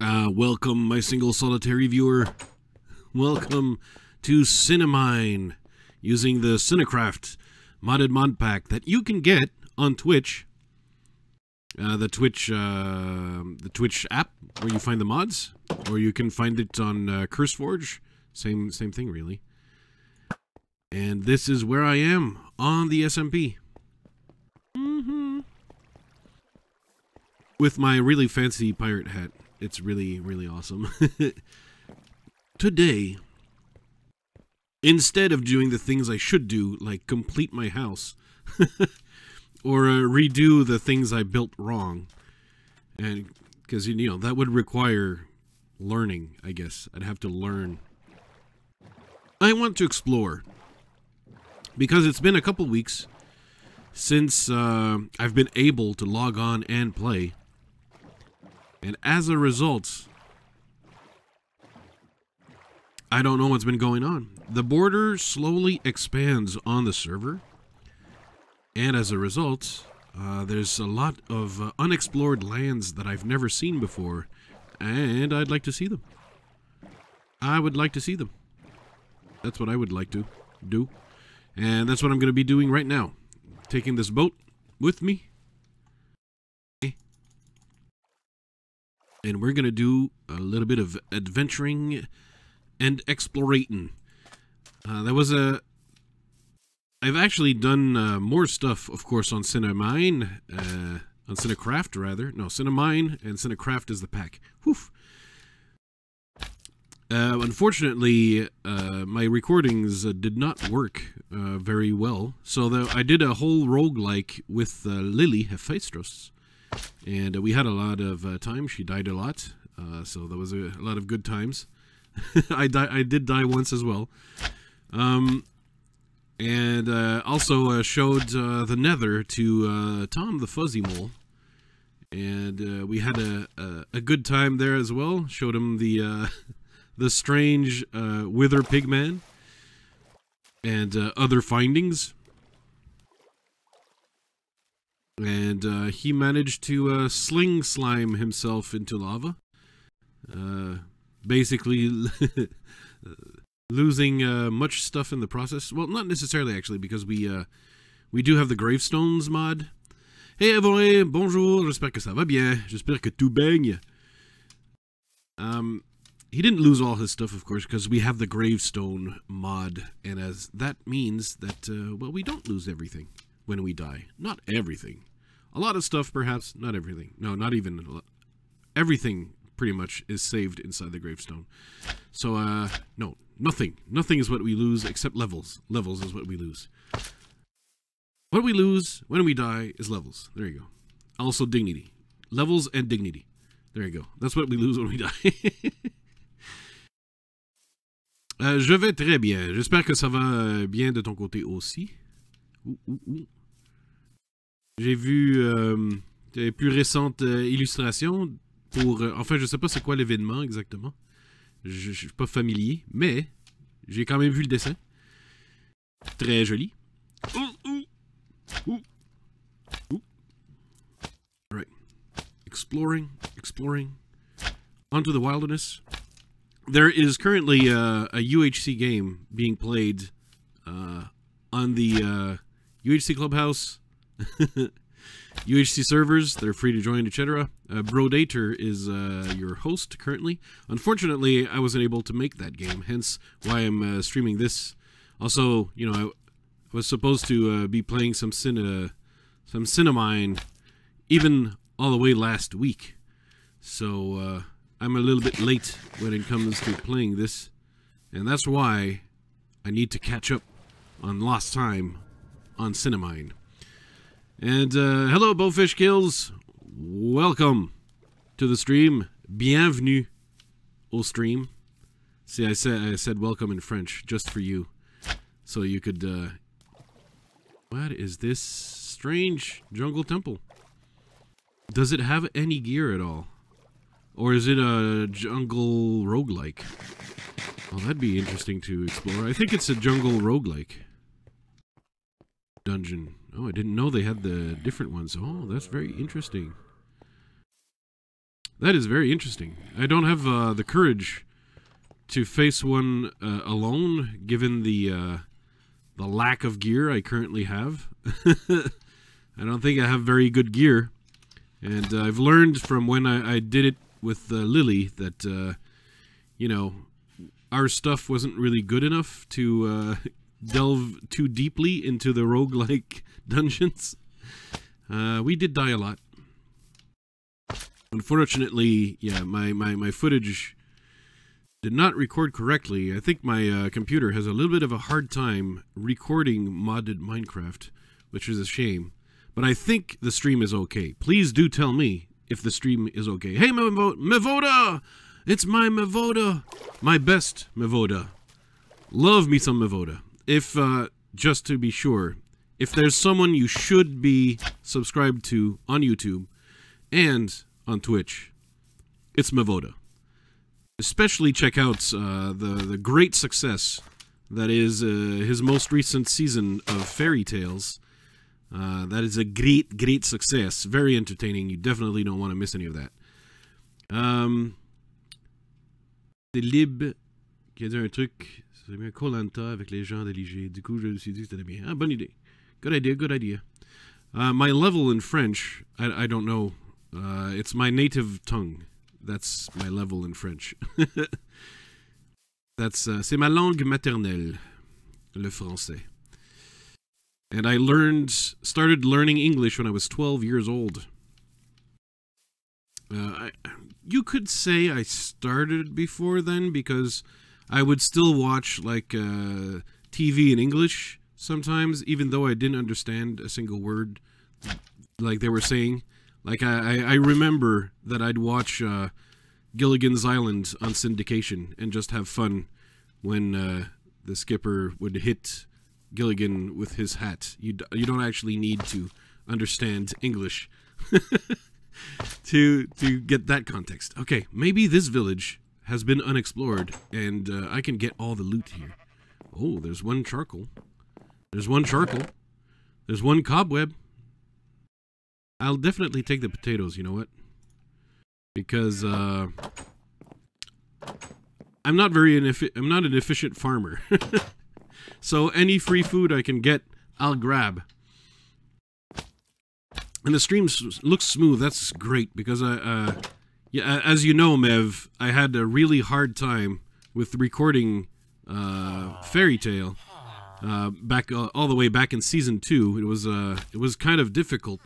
Welcome, my single solitary viewer. Welcome to Cinnamine, using the CinnaCraft modded mod pack that you can get on Twitch. The Twitch app where you find the mods, or you can find it on CurseForge. Same thing, really. And this is where I am on the SMP. With my really fancy pirate hat. It's really, really awesome. Today, instead of doing the things I should do, like complete my house, or redo the things I built wrong, and because, you know, that would require learning, I guess. I'd have to learn. I want to explore, because it's been a couple weeks since I've been able to log on and play. And as a result, I don't know what's been going on. The border slowly expands on the server. And as a result, there's a lot of unexplored lands that I've never seen before. And I'd like to see them. I would like to see them. That's what I would like to do. And that's what I'm going to be doing right now. Taking this boat with me. And we're going to do a little bit of adventuring and explorating. I've actually done more stuff, of course, on Cinnamine. On CinnaCraft, rather. No, Cinnamine and CinnaCraft is the pack. Whew. Unfortunately, my recordings did not work very well. So I did a whole roguelike with Lily Hephaestus. And we had a lot of time. She died a lot, so there was a lot of good times. I did die once as well. And also showed the Nether to Tom the Fuzzy Mole. And we had a good time there as well. Showed him the strange Wither Pigman and other findings. And he managed to sling slime himself into lava. Basically losing much stuff in the process. Well, not necessarily, actually, because we do have the gravestones mod. Hey Evoé, bonjour, j'espère que ça va bien. J'espère que tout baigne. He didn't lose all his stuff, of course, because we have the gravestone mod. And as that means that, well, we don't lose everything when we die. Not everything. A lot of stuff, perhaps. Not everything. No, not even a lot. Everything, pretty much, is saved inside the gravestone. So, no. Nothing. Nothing is what we lose, except levels. Levels is what we lose. What we lose when we die is levels. There you go. Also dignity. Levels and dignity. There you go. That's what we lose when we die. Je vais très bien. J'espère que ça va bien de ton côté aussi. J'ai vu les plus récentes illustrations pour... enfin, je sais pas c'est quoi l'événement exactement. Je suis pas familier, mais j'ai quand même vu le dessin. Très joli. Alright. Exploring. Onto the wilderness. There is currently a UHC game being played on the UHC Clubhouse, UHC servers. They're free to join, etc. Brodator is your host currently. Unfortunately, I wasn't able to make that game, hence why I'm streaming this. Also, you know, I was supposed to be playing some Cinnamine even all the way last week. So, I'm a little bit late when it comes to playing this, and that's why I need to catch up on lost time on Cinnamine. And hello, Bowfish Kills. Welcome to the stream. Bienvenue au stream. See, I said welcome in French just for you, so you could. What is this strange jungle temple? Does it have any gear at all? Or is it a jungle roguelike? Well, that'd be interesting to explore. I think it's a jungle roguelike dungeon. Oh, I didn't know they had the different ones. Oh, that's very interesting. That is very interesting. I don't have the courage to face one alone, given the lack of gear I currently have. I don't think I have very good gear. And I've learned from when I did it with Lily that, you know, our stuff wasn't really good enough to delve too deeply into the roguelike dungeons. We did die a lot. Unfortunately, yeah, my footage did not record correctly. I think my computer has a little bit of a hard time recording modded Minecraft, which is a shame. But I think the stream is okay. Please do tell me if the stream is okay. Hey, Mavoda! It's my Mavoda! My best Mavoda. Love me some Mavoda. If, just to be sure, if there's someone you should be subscribed to on YouTube and on Twitch, it's Mavoda. Especially check out the great success that is his most recent season of Fairy Tales. That is a great success. Very entertaining. You definitely don't want to miss any of that. C'est Lib qui a dit un truc. C'est bien Koh-Lanta avec les gens de l'IG. Du coup, je me suis dit que c'était bien. Ah, bonne idée. Good idea, good idea. My level in French, I don't know. It's my native tongue. That's my level in French. C'est ma langue maternelle, le français. And I started learning English when I was 12 years old. You could say I started before then because I would still watch like TV in English sometimes, even though I didn't understand a single word like they were saying. Like I remember that I'd watch Gilligan's Island on syndication and just have fun when the skipper would hit Gilligan with his hat. You don't actually need to understand English to get that context. Okay, maybe this village has been unexplored and I can get all the loot here. Oh, there's one charcoal. There's one charcoal. There's one cobweb. I'll definitely take the potatoes, you know what? Because I'm not an efficient farmer. So any free food I can get, I'll grab. And the stream looks smooth. That's great because yeah, as you know, Mev, I had a really hard time with recording Fairy Tale back all the way back in season 2. It was kind of difficult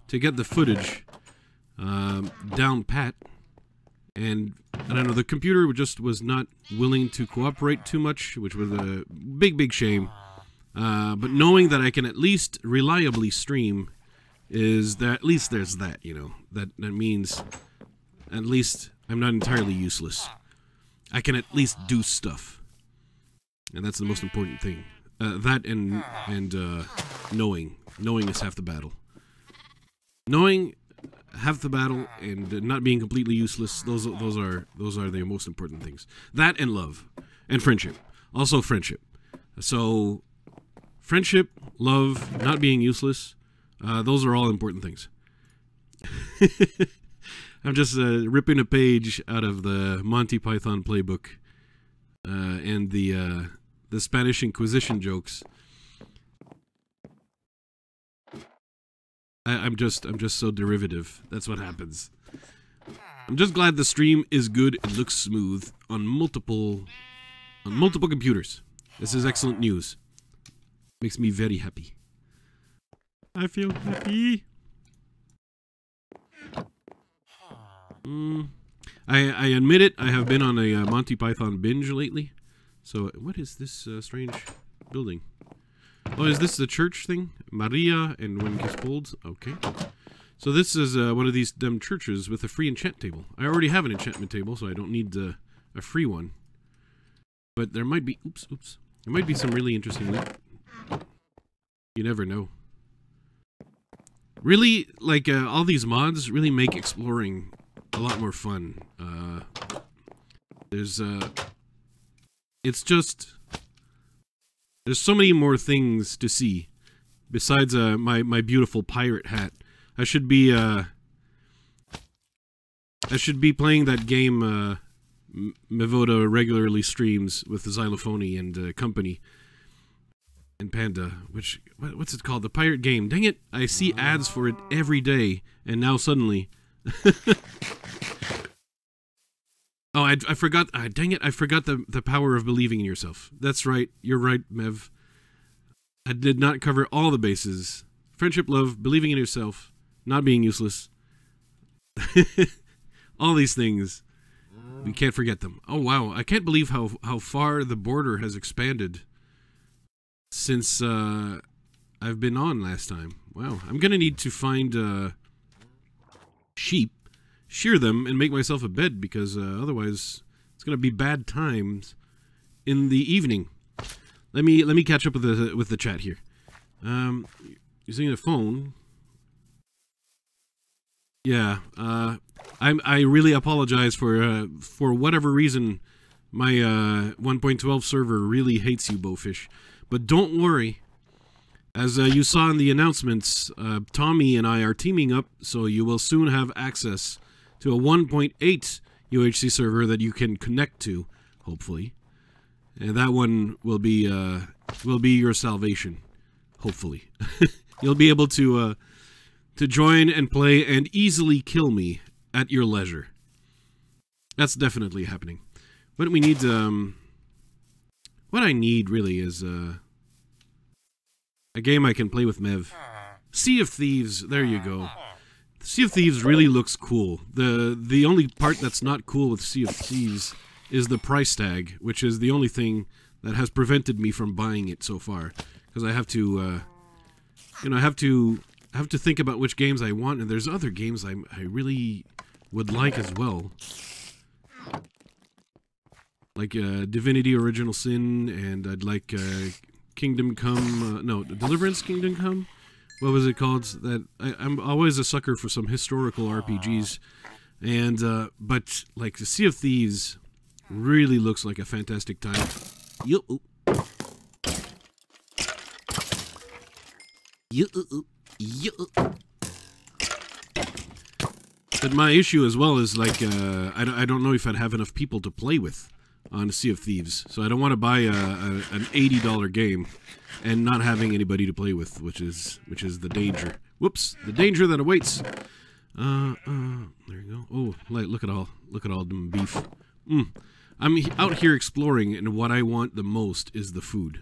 to get the footage down pat, and I don't know, the computer just was not willing to cooperate too much, which was a big shame. But knowing that I can at least reliably stream is that at least there's that, you know, that means at least I'm not entirely useless. I can at least do stuff, and that's the most important thing. That and knowing is half the battle. Knowing half the battle and not being completely useless, those are the most important things. That and love and friendship. Also friendship. So friendship, love, not being useless, those are all important things. I'm just ripping a page out of the Monty Python playbook and the Spanish Inquisition jokes. I'm just so derivative. That's what happens. I'm just glad the stream is good and looks smooth on multiple computers. This is excellent news. Makes me very happy. I feel happy. I admit it, I have been on a Monty Python binge lately. So, what is this strange building? Oh, is this the church thing? Maria and when Gispold? Okay. So this is one of these dumb churches with a free enchant table. I already have an enchantment table, so I don't need a free one. But there might be... Oops. There might be some really interesting loot. You never know. Really, like, all these mods really make exploring a lot more fun. It's just... There's so many more things to see besides my beautiful pirate hat. I should be I should be playing that game Mivoda regularly streams with the Xylophony and company and Panda. What's it called? The pirate game. Dang it! I see ads for it every day, and now suddenly. Oh, I forgot. Dang it! I forgot the power of believing in yourself. That's right. You're right, Mev. I did not cover all the bases. Friendship, love, believing in yourself, not being useless. All these things. We can't forget them. Oh, wow. I can't believe how far the border has expanded since I've been on last time. Wow. I'm going to need to find sheep, shear them, and make myself a bed because otherwise it's going to be bad times in the evening. Let me catch up with the chat here. Using the phone. Yeah, I really apologize for whatever reason my 1.12 server really hates you, Bowfish. But don't worry, as you saw in the announcements, Tommy and I are teaming up, so you will soon have access to a 1.8 UHC server that you can connect to, hopefully, and that one will be your salvation, hopefully. You'll be able to join and play and easily kill me at your leisure. That's definitely happening. What we need, what I need really is a game I can play with Mev. Sea of Thieves, there you go. Sea of Thieves really looks cool. The only part that's not cool with Sea of Thieves is the price tag, which is the only thing that has prevented me from buying it so far. Because I have to, you know, I have to think about which games I want, and there's other games I really would like as well. Like Divinity Original Sin, and I'd like Kingdom Come, no, Deliverance Kingdom Come? What was it called? That I'm always a sucker for some historical RPGs, and but like the Sea of Thieves really looks like a fantastic time. But my issue as well is like I don't know if I'd have enough people to play with on Sea of Thieves, so I don't want to buy an $80 game and not having anybody to play with, which is the danger. Whoops, the danger that awaits. There you go. Oh, look at all them beef. I'm out here exploring, and what I want the most is the food.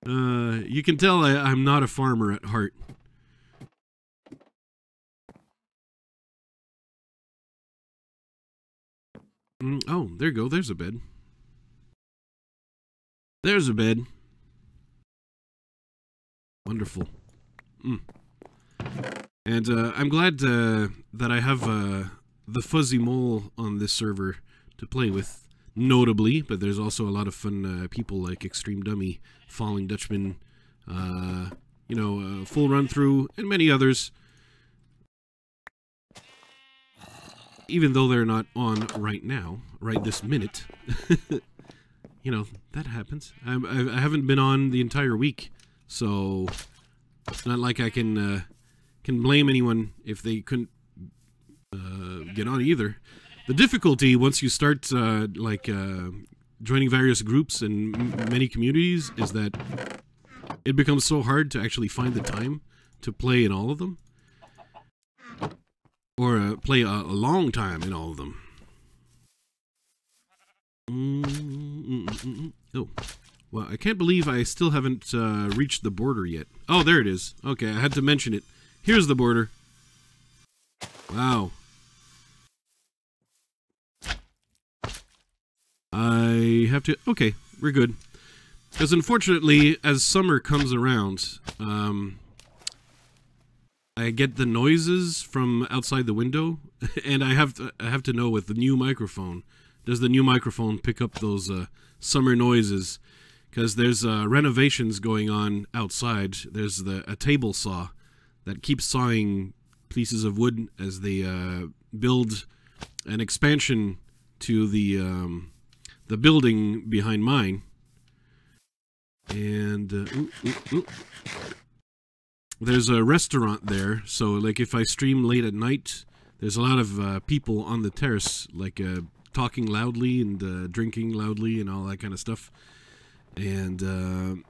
You can tell I'm not a farmer at heart. Oh, there you go. There's a bed. There's a bed. Wonderful. And I'm glad that I have the fuzzy mole on this server to play with, notably, but there's also a lot of fun people like Extreme Dummy, Falling Dutchman, you know, Full Run Through, and many others. Even though they're not on right now, right this minute. You know, that happens. I haven't been on the entire week, so it's not like I can blame anyone if they couldn't get on either. The difficulty, once you start joining various groups and many communities, is that it becomes so hard to actually find the time to play in all of them. Or play a long time in all of them. Oh, well, I can't believe I still haven't reached the border yet. Oh, there it is. Okay, I had to mention it. Here's the border. Wow. I have to... Okay, we're good. Because unfortunately, as summer comes around, I get the noises from outside the window, and I have to know with the new microphone, does the new microphone pick up those summer noises? Because there's renovations going on outside. There's a table saw that keeps sawing pieces of wood as they build an expansion to the building behind mine. And there's a restaurant there, so like if I stream late at night, there's a lot of people on the terrace, like talking loudly and drinking loudly and all that kind of stuff. And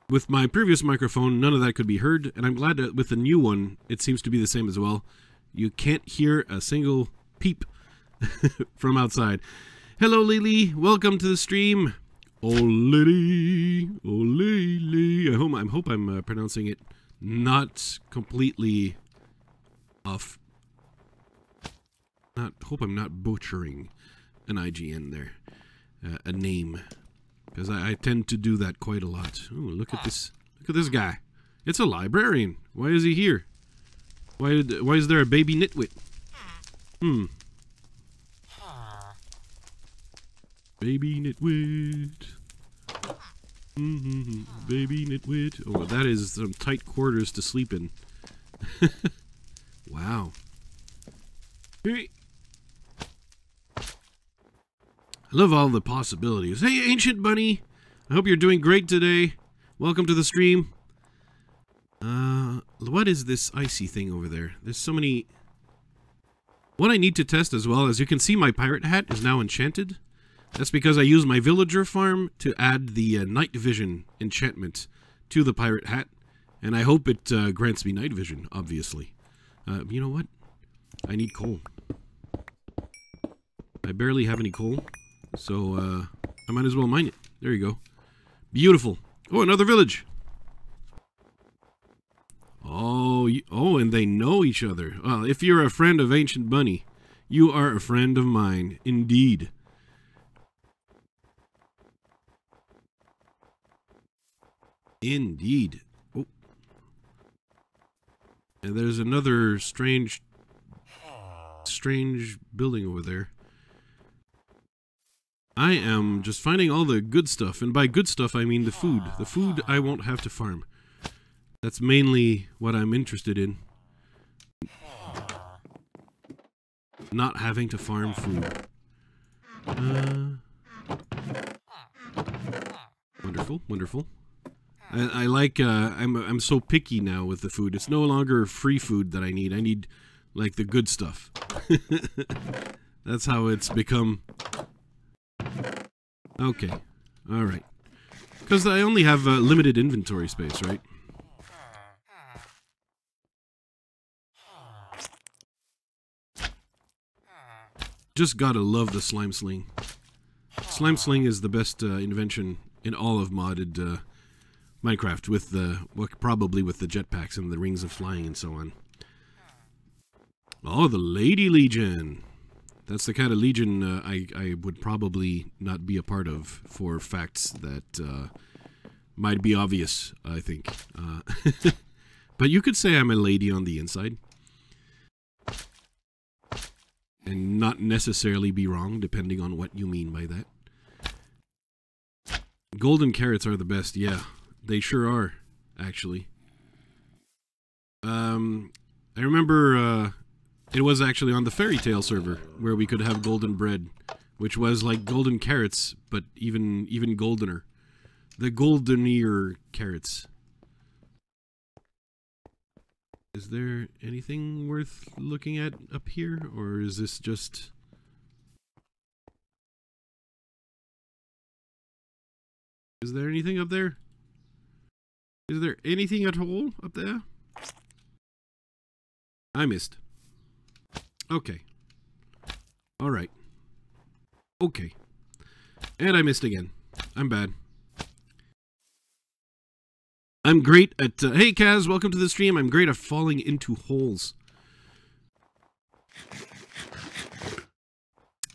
with my previous microphone, none of that could be heard, and I'm glad that with the new one, it seems to be the same as well. You can't hear a single peep from outside. Hello, Lily. Welcome to the stream. Oh, Lily. Oh, Lily. I hope I'm pronouncing it not completely off. Hope I'm not butchering an IGN there. A name. Because I tend to do that quite a lot. Ooh, look at this. Look at this guy. It's a librarian. Why is he here? Why is there a baby nitwit? Baby nitwit. Baby nitwit. Oh, that is some tight quarters to sleep in. Wow. Hey. I love all the possibilities. Hey, Ancient Bunny! I hope you're doing great today. Welcome to the stream. What is this icy thing over there? There's so many... What I need to test as well, as you can see, my pirate hat is now enchanted. That's because I use my villager farm to add the night vision enchantment to the pirate hat. And I hope it grants me night vision, obviously. You know what? I need coal. I barely have any coal. So, I might as well mine it. There you go. Beautiful. Oh, another village. Oh, and they know each other. Well, if you're a friend of Ancient Bunny, you are a friend of mine. Indeed. Indeed. Oh. And there's another strange building over there. I am just finding all the good stuff, and by good stuff I mean the food. The food I won't have to farm. That's mainly what I'm interested in. Not having to farm food. Wonderful, wonderful. I like, I'm so picky now with the food. It's no longer free food that I need. I need, like, the good stuff. That's how it's become. Okay, alright. Because I only have limited inventory space, right? Just gotta love the slime sling. Slime sling is the best invention in all of modded Minecraft, with the probably with the jetpacks and the rings of flying and so on. Oh, the Lady Legion. That's the kind of legion I would probably not be a part of for facts that might be obvious, I think. But you could say I'm a lady on the inside. And not necessarily be wrong, depending on what you mean by that. Golden carrots are the best, yeah. They sure are, actually. I remember... it was actually on the Fairy Tale server where we could have golden bread, which was like golden carrots, but even goldener. The goldenier carrots. Is there anything worth looking at up here, or is this just... Is there anything up there? Is there anything at all up there? I missed. Okay. Alright. Okay. And I missed again. I'm bad. I'm great at... hey, Cazz, welcome to the stream. I'm great at falling into holes.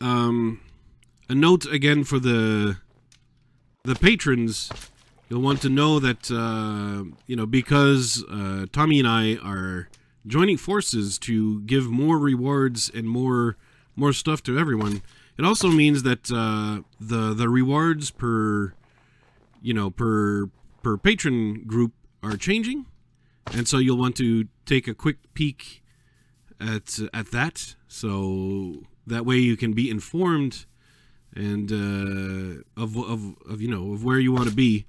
A note again for the patrons. You'll want to know that, you know, because Tommy and I are joining forces to give more rewards and more stuff to everyone, it also means that the rewards per, you know, per patron group are changing, and so you'll want to take a quick peek at that, so that way you can be informed and of you know, of where you want to be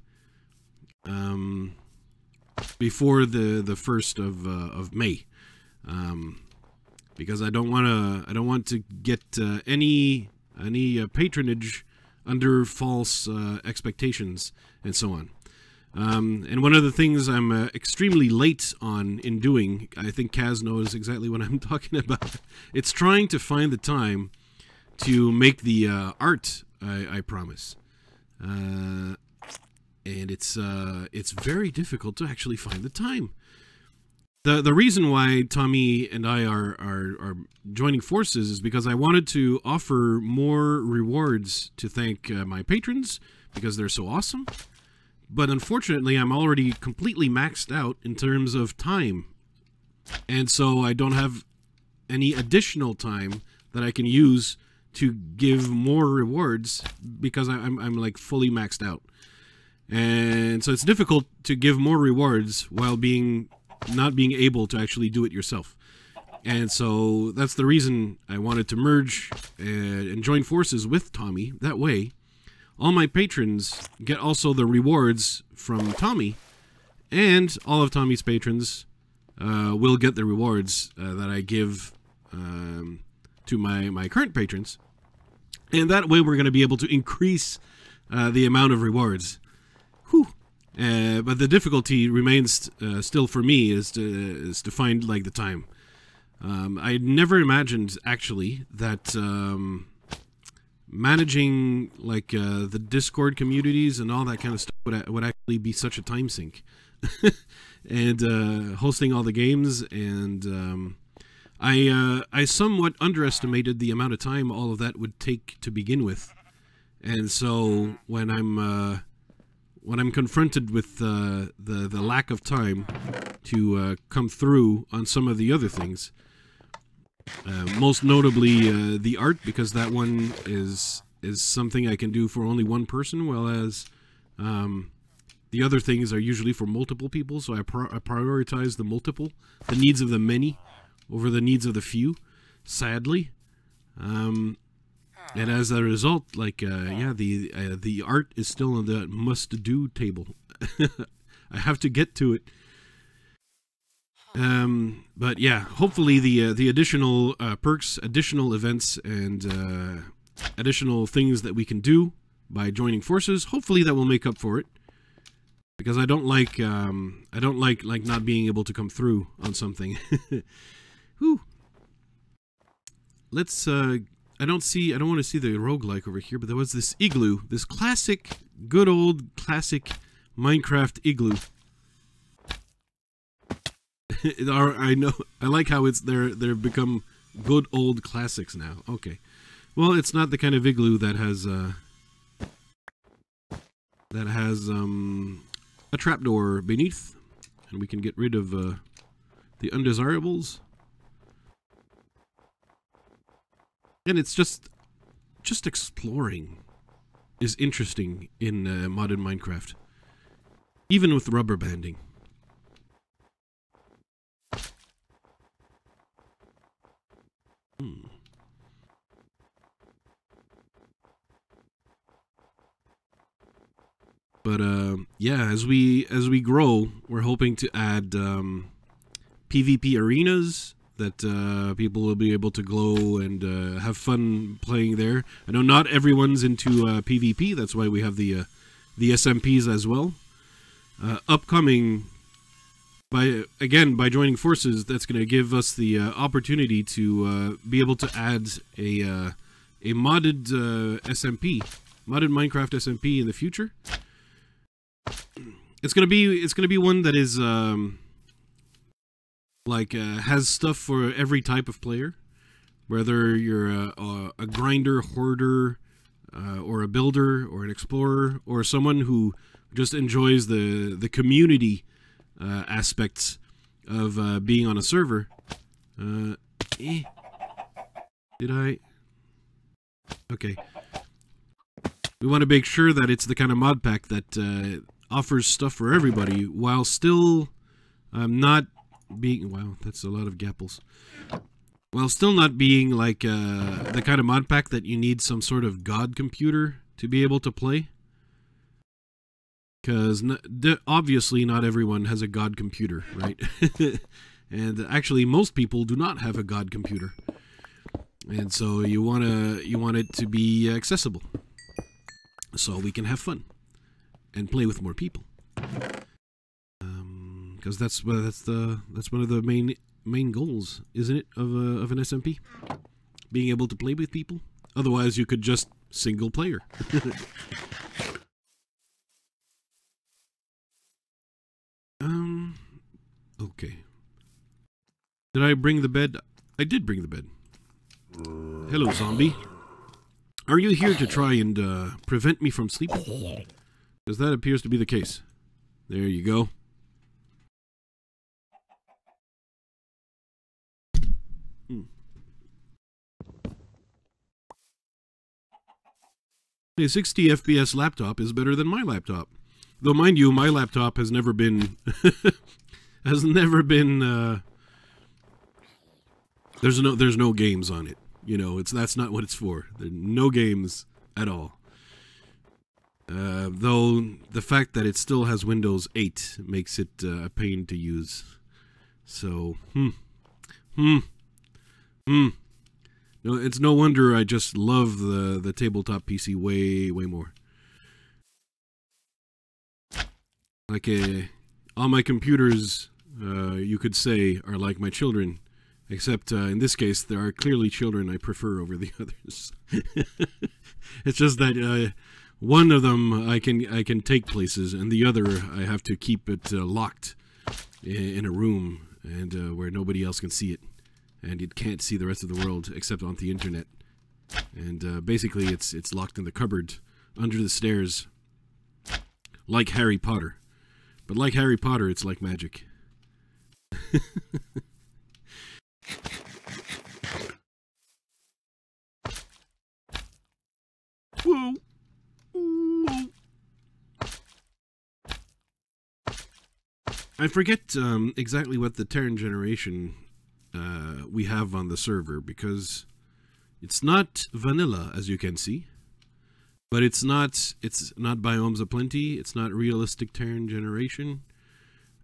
before the 1st of May. because I don't want to get any patronage under false expectations and so on. And one of the things I'm extremely late on in doing, I think Cazz knows exactly what I'm talking about. It's trying to find the time to make the art I promise. And it's very difficult to actually find the time. The reason why Tommy and I are joining forces is because I wanted to offer more rewards to thank my patrons, because they're so awesome. But unfortunately, I'm already completely maxed out in terms of time. And so I don't have any additional time that I can use to give more rewards, because I'm like fully maxed out. And so it's difficult to give more rewards while not being able to actually do it yourself. And so that's the reason I wanted to merge and join forces with Tommy. That way, all my patrons get also the rewards from Tommy, and all of Tommy's patrons will get the rewards that I give to my current patrons. And that way we're going to be able to increase the amount of rewards. Whew. But the difficulty remains still for me is to find like the time. I never imagined actually that managing like the Discord communities and all that kind of stuff would actually be such a time sink. And hosting all the games, and I somewhat underestimated the amount of time all of that would take to begin with. And so when I'm confronted with the lack of time to come through on some of the other things, most notably the art, because that one is something I can do for only one person, whereas the other things are usually for multiple people. So I prioritize the needs of the many over the needs of the few, sadly. And as a result, like yeah, the art is still on the must-do table. I have to get to it. But yeah, hopefully the additional perks, additional events, and additional things that we can do by joining forces, hopefully that will make up for it. Because I don't like not being able to come through on something. Whew. Let's I don't want to see the roguelike over here, but there was this igloo, this classic, good old classic Minecraft igloo. I know. I like how they've become good old classics now. Okay, well, it's not the kind of igloo that has a trapdoor beneath, and we can get rid of the undesirables. And it's just exploring is interesting in modern Minecraft, even with rubber banding. But yeah, as we grow, we're hoping to add PvP arenas that people will be able to glow and have fun playing there. I know not everyone's into PvP. That's why we have the SMPs as well. Upcoming, by joining forces, that's going to give us the opportunity to be able to add a modded SMP, modded Minecraft SMP in the future. It's gonna be one that is has stuff for every type of player, whether you're a grinder, hoarder, or a builder, or an explorer, or someone who just enjoys the community aspects of being on a server. Did I? Okay. We want to make sure that it's the kind of mod pack that offers stuff for everybody, while still not being... Wow, that's a lot of gapples. While still not being like the kind of mod pack that you need some sort of god computer to be able to play. Because obviously not everyone has a god computer, right? And actually, most people do not have a god computer. And so you want it to be accessible, so we can have fun and play with more people. Because that's one of the main goals, isn't it, of an SMP? Being able to play with people. Otherwise, you could just single player. Okay. Did I bring the bed? I did bring the bed. Hello, zombie. Are you here to try and prevent me from sleeping? Because that appears to be the case. There you go. A 60 FPS laptop is better than my laptop. Though, mind you, my laptop has never been... there's no games on it. You know, that's not what it's for. There are no games at all. Though the fact that it still has Windows 8 makes it a pain to use. So, No, it's no wonder I just love the tabletop PC way more. Like all my computers, you could say, are like my children, except in this case, there are clearly children I prefer over the others. It's just that one of them I can take places, and the other I have to keep it locked in a room and where nobody else can see it. And it can't see the rest of the world except on the internet. And basically it's locked in the cupboard under the stairs, like Harry Potter. But like Harry Potter, it's like magic. Whoa. Whoa. I forget exactly what the Terran generation we have on the server, because it's not vanilla, as you can see, but it's not Biomes of Plenty, it's not Realistic Terran Generation.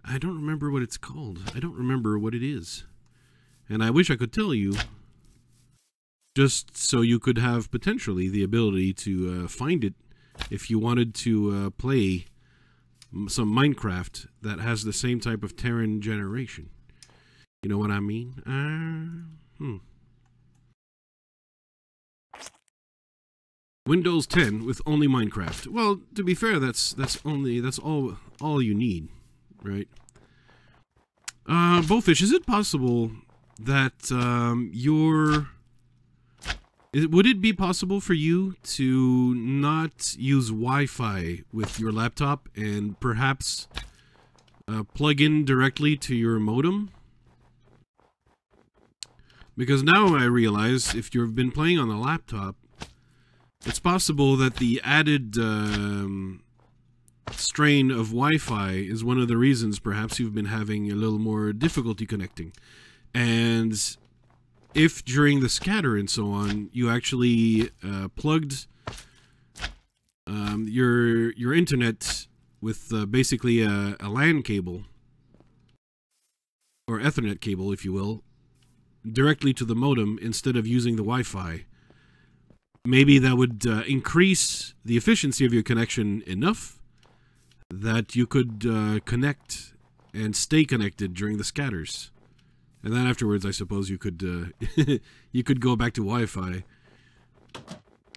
I don't remember what it's called. I don't remember what it is, and I wish I could tell you, just so you could have potentially the ability to find it if you wanted to play some Minecraft that has the same type of Terran generation. You know what I mean? Windows 10 with only Minecraft. Well, to be fair, that's all you need, right? Bowfish, is it possible that would it be possible for you to not use Wi-Fi with your laptop and perhaps plug in directly to your modem? Because now I realize, if you've been playing on the laptop, it's possible that the added strain of Wi-Fi is one of the reasons perhaps you've been having a little more difficulty connecting. And if during the scatter and so on, you actually plugged your internet with basically a LAN cable, or Ethernet cable, if you will, directly to the modem instead of using the Wi-Fi, maybe that would increase the efficiency of your connection enough that you could connect and stay connected during the scatters. And then afterwards, I suppose you could you could go back to Wi-Fi.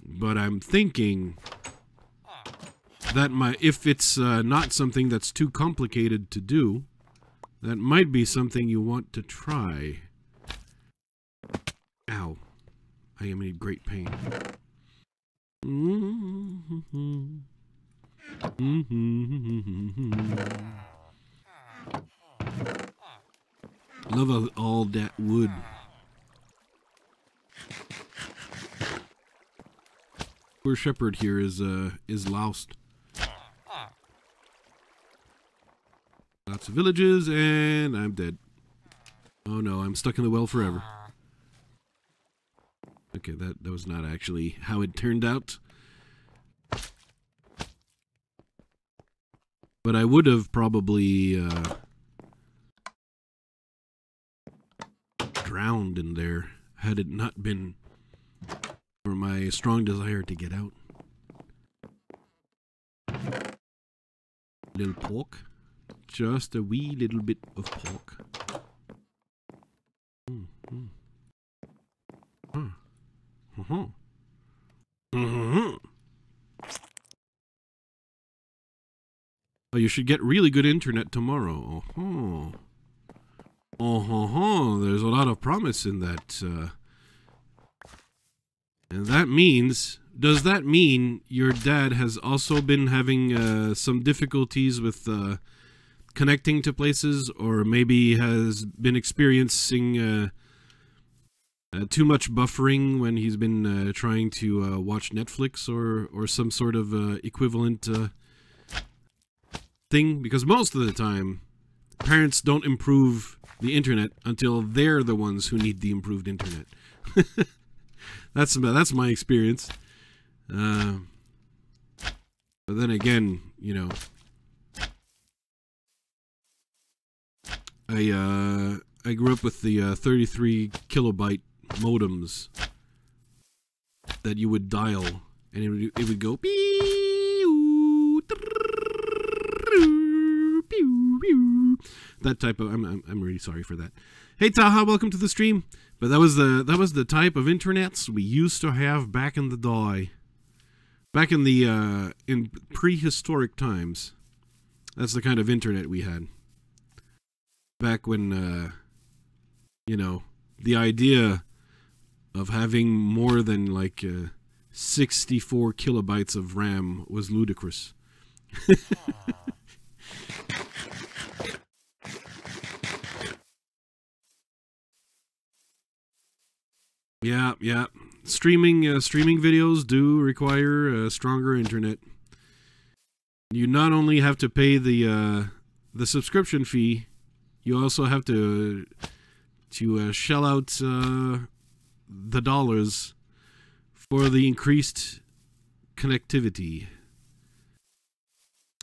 But I'm thinking that if it's not something that's too complicated to do, that might be something you want to try. Ow. I am in great pain. Love all that wood. Poor shepherd here is lost. Lots of villages, and I'm dead. Oh no, I'm stuck in the well forever. Okay, that was not actually how it turned out. But I would have probably drowned in there had it not been for my strong desire to get out. Little pork. Just a wee little bit of pork. Oh, you should get really good internet tomorrow. There's a lot of promise in that. And that means... Does that mean your dad has also been having some difficulties with connecting to places, or maybe has been experiencing too much buffering when he's been trying to watch Netflix or some sort of equivalent thing? Because most of the time, parents don't improve the internet until they're the ones who need the improved internet. That's my experience. But then again, you know, I grew up with the 33 kilobyte modems that you would dial, and it would go that type of. I'm really sorry for that. Hey Taha, welcome to the stream. But that was the type of internets we used to have back in the day. Back in the in prehistoric times, that's the kind of internet we had. Back when, you know, the idea of having more than like 64 kilobytes of RAM was ludicrous. Yeah. Streaming videos do require stronger internet. You not only have to pay the subscription fee, you also have to shell out the dollars for the increased connectivity.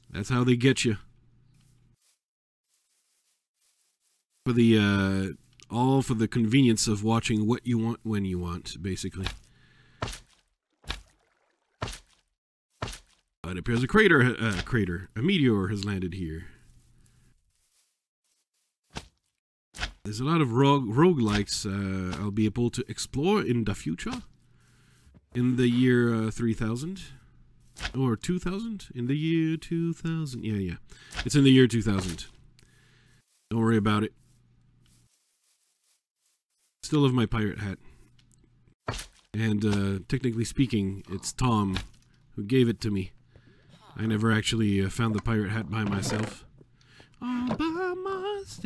That's how they get you. For the all for the convenience of watching what you want when you want, basically. It appears a meteor has landed here. There's a lot of roguelikes I'll be able to explore in the future. In the year 3000. Or 2000? In the year 2000. Yeah. It's in the year 2000. Don't worry about it. Still have my pirate hat. And technically speaking, it's Tom who gave it to me. I never actually found the pirate hat by myself. All by myself.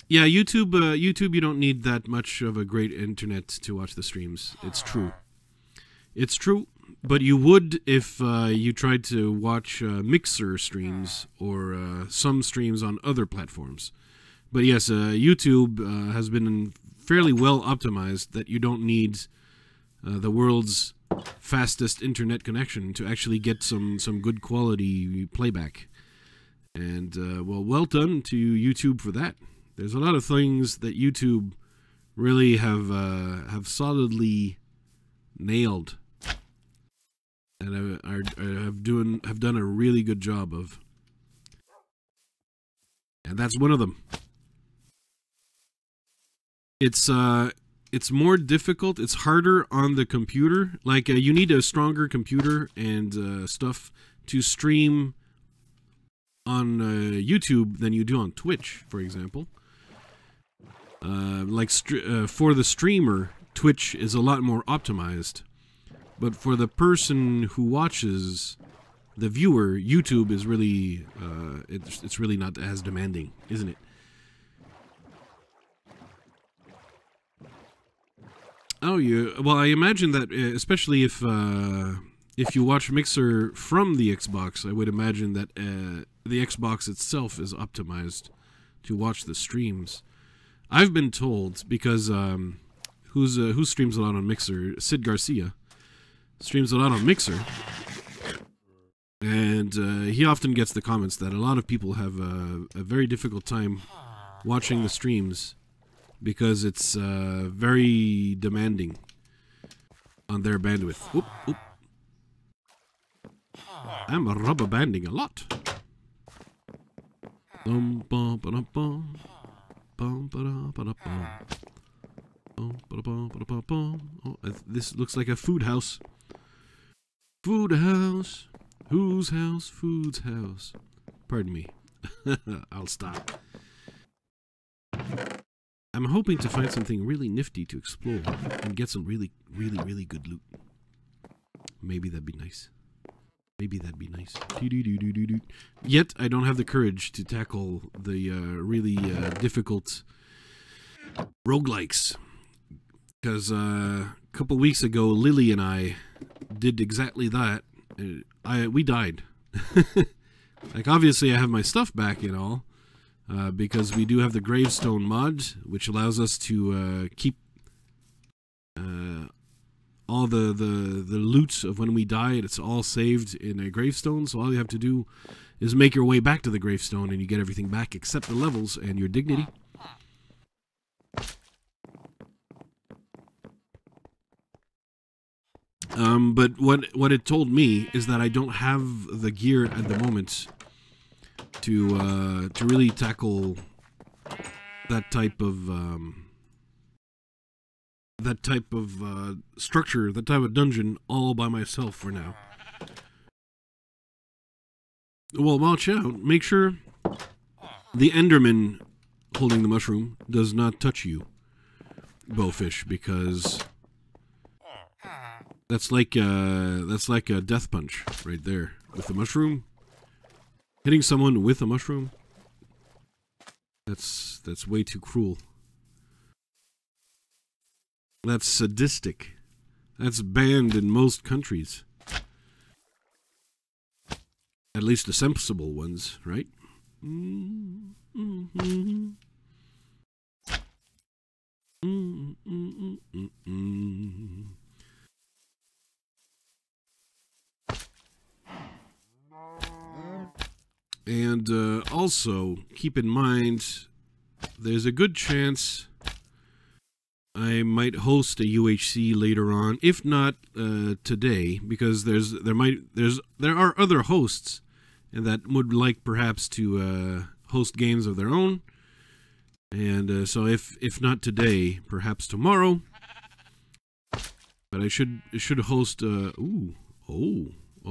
Yeah, YouTube, you don't need that much of a great internet to watch the streams. It's true. It's true, but you would if you tried to watch Mixer streams or some streams on other platforms. But yes, YouTube has been fairly well optimized that you don't need the world's fastest internet connection to actually get some good quality playback. And well done to YouTube for that. There's a lot of things that YouTube really have solidly nailed, and have done a really good job of. And that's one of them. It's more difficult. It's harder on the computer. Like you need a stronger computer and stuff to stream on YouTube than you do on Twitch, for example. For the streamer, Twitch is a lot more optimized, but for the person who watches, the viewer, YouTube is really it's really not as demanding, isn't it? Oh, well, I imagine that especially if you watch Mixer from the Xbox, I would imagine that the Xbox itself is optimized to watch the streams. I've been told, because who streams a lot on Mixer? SidGarcia streams a lot on Mixer, and And he often gets the comments that a lot of people have a very difficult time watching the streams because it's very demanding on their bandwidth. Oop, oop. I'm rubber banding a lot. Bum, bum, ba, bum. Bum, ba, ba, bum. Bum, ba, ba, bum. Oh, this looks like a food house. Food house. Whose house? Food's house. Pardon me. I'll stop. I'm hoping to find something really nifty to explore and get some really good loot. Maybe that'd be nice. Maybe that'd be nice. Yet, I don't have the courage to tackle the really difficult roguelikes. Because a couple weeks ago, Lily and I did exactly that. We died. Like, obviously, I have my stuff back and all. Because we do have the gravestone mod, which allows us to keep all the loot of when we die. It's all saved in a gravestone, so all you have to do is make your way back to the gravestone and you get everything back except the levels and your dignity. But what it told me is that I don't have the gear at the moment to really tackle that type of structure, that type of dungeon all by myself for now. Well, watch out. Make sure the Enderman holding the mushroom does not touch you, Bowfish, because that's like a death punch right there with the mushroom. Hitting someone with a mushroom, that's way too cruel. That's sadistic. That's banned in most countries. At least the sensible ones, right? And also, keep in mind, there's a good chance I might host a UHC later on, if not today, because there are other hosts that would like perhaps to host games of their own, and so if not today, perhaps tomorrow. But I should host.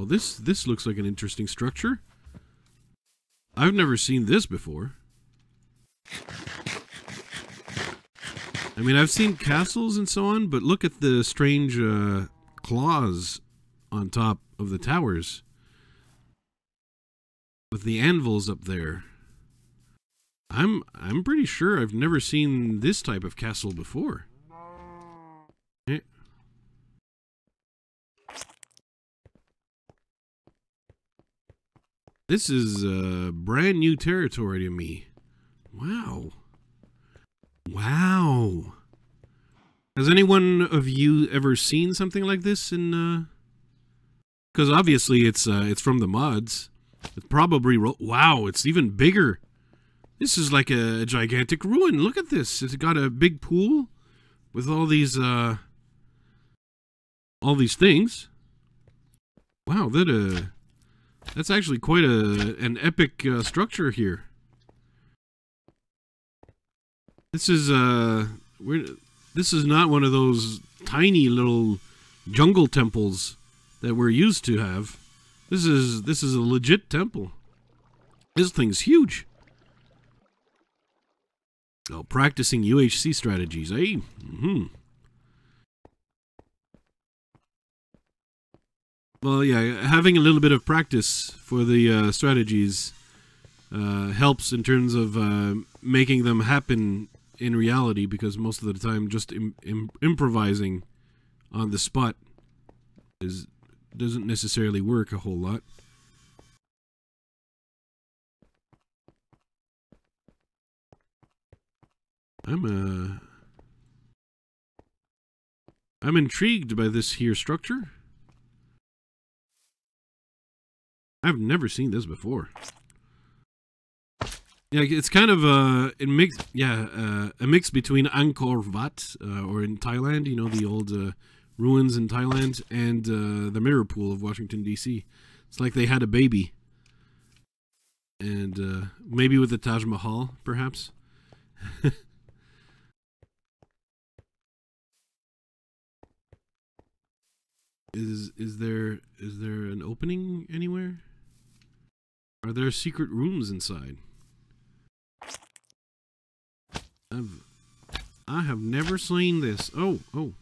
This looks like an interesting structure. I've never seen this before. I mean, I've seen castles and so on, but look at the strange claws on top of the towers. With the anvils up there. I'm pretty sure I've never seen this type of castle before. Eh. This is brand new territory to me. Wow. Wow. Has anyone of you ever seen something like this in because obviously it's from the mods. It's probably wow, it's even bigger. This is like a gigantic ruin. Look at this. It's got a big pool with all these things. Wow, that's actually quite an epic structure here. This is not one of those tiny little jungle temples that we're used to have. This is a legit temple. This thing's huge. Oh, practicing UHC strategies, eh? Well, yeah, having a little bit of practice for the strategies helps in terms of making them happen in reality, because most of the time just improvising on the spot doesn't necessarily work a whole lot. I'm intrigued by this here structure. I've never seen this before. Yeah, it's kind of a mix between Angkor Wat, or in Thailand, you know, the old ruins in Thailand, and the Mirror Pool of Washington, D.C. It's like they had a baby. And maybe with the Taj Mahal, perhaps. Is there an opening anywhere? Are there secret rooms inside? I have never seen this. Oh. Oh,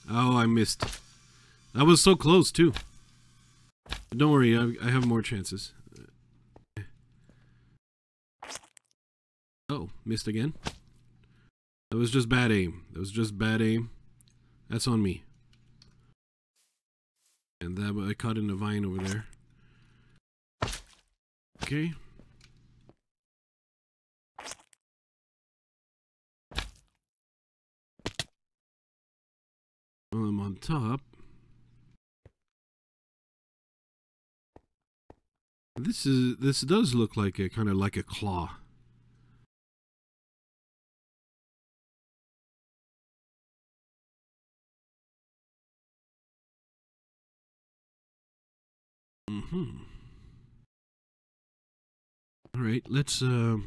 I missed. That was so close, too. But don't worry, I have more chances. Oh, missed again. That was just bad aim. That was just bad aim. That's on me. And that I caught in a vine over there. Okay. Well, I'm on top. This does look like a kind of like a claw. All right, let's have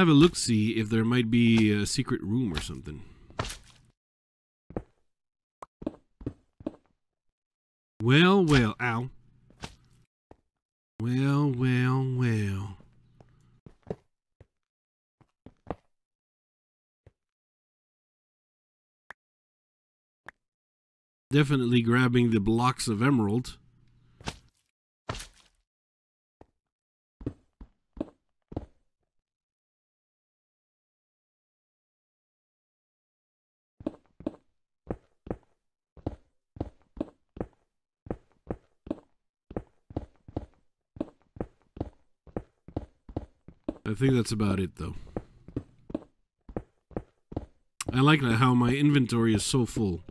a look, see if there might be a secret room or something. Well, well, ow. Well, well, well. Definitely grabbing the blocks of emerald. I think that's about it, though. I like how my inventory is so full.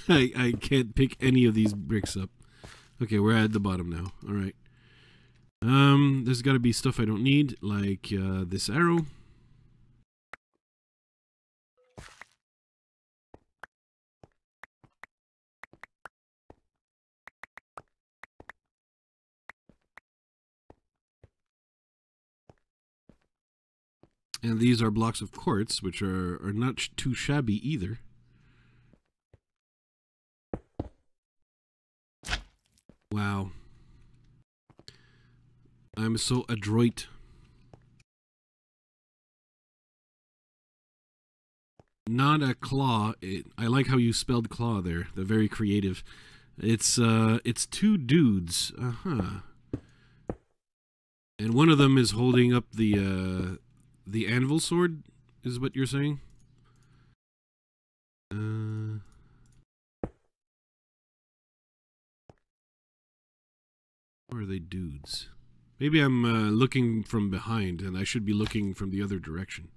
I can't pick any of these bricks up. Okay, we're at the bottom now. Alright. There's gotta be stuff I don't need, like this arrow. And these are blocks of quartz, which are not too shabby either. Wow. I'm so adroit. Not a claw. I like how you spelled claw there. They're very creative. It's two dudes. Uh-huh. And one of them is holding up the anvil sword, is what you're saying? Or are they dudes? Maybe I'm looking from behind, and I should be looking from the other direction.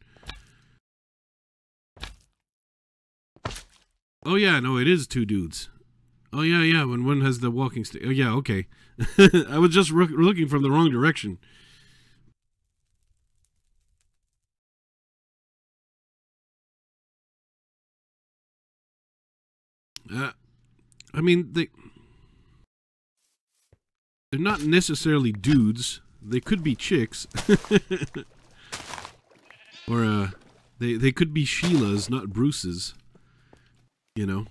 Oh yeah, no, it is two dudes. Oh yeah, yeah, when one has the walking stick. Oh yeah, okay. I was just looking from the wrong direction. I mean, they're not necessarily dudes. They could be chicks. Or, they could be Sheilas, not Bruces. You know?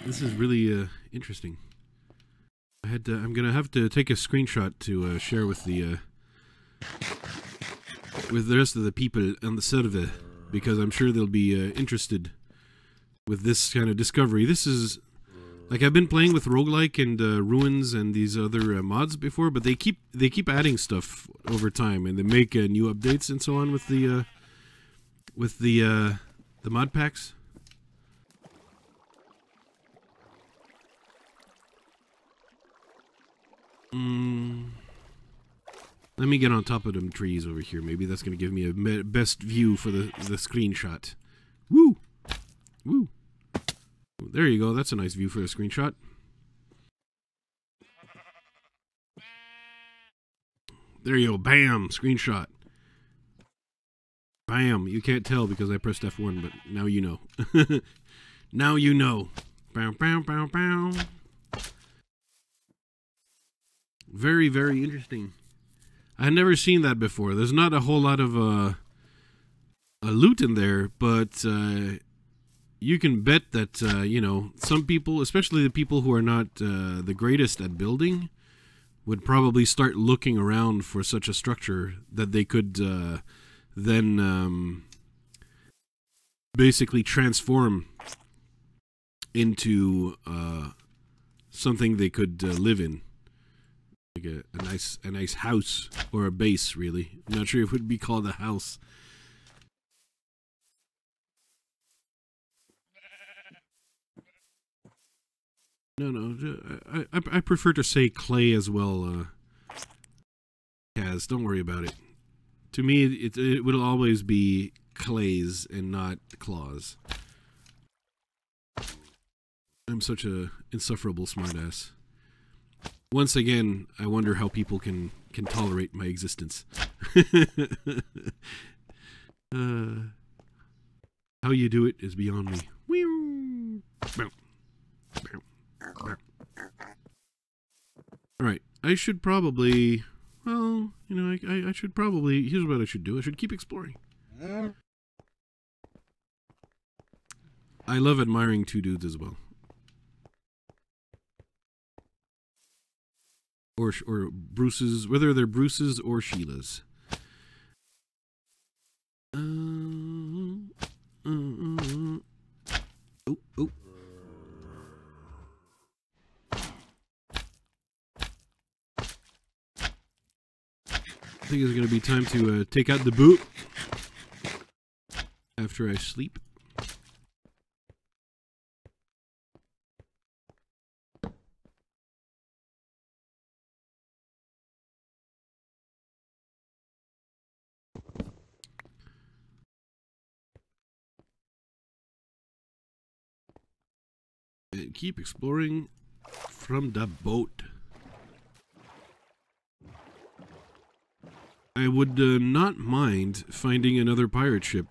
This is really, interesting. I'm gonna have to take a screenshot to, share with the rest of the people on the server, because I'm sure they'll be interested with this kind of discovery. This is like, I've been playing with roguelike and ruins and these other mods before, but they keep adding stuff over time, and they make new updates and so on with the mod packs. Let me get on top of them trees over here. Maybe that's going to give me a best view for the screenshot. Woo! Woo! There you go. That's a nice view for the screenshot. There you go. Bam! Screenshot. Bam! You can't tell because I pressed F1, but now you know. Now you know. Bow, bow, bow, bow. Very, very interesting. I've never seen that before. There's not a whole lot of loot in there, but you can bet that, you know, some people, especially the people who are not the greatest at building, would probably start looking around for such a structure that they could then basically transform into something they could live in. Like a nice house, or a base, really. I'm not sure if it would be called a house. No, I prefer to say clay as well, Cazz. Don't worry about it. To me, it will always be clays and not claws. I'm such a insufferable smartass. Once again, I wonder how people can tolerate my existence. How you do it is beyond me. Alright, I should probably... Well, you know, I should probably... Here's what I should do. I should keep exploring. I love admiring two dudes as well. Or Bruce's, whether they're Bruce's or Sheila's. Oh. I think it's going to be time to take out the boot after I sleep. And keep exploring from the boat. I would not mind finding another pirate ship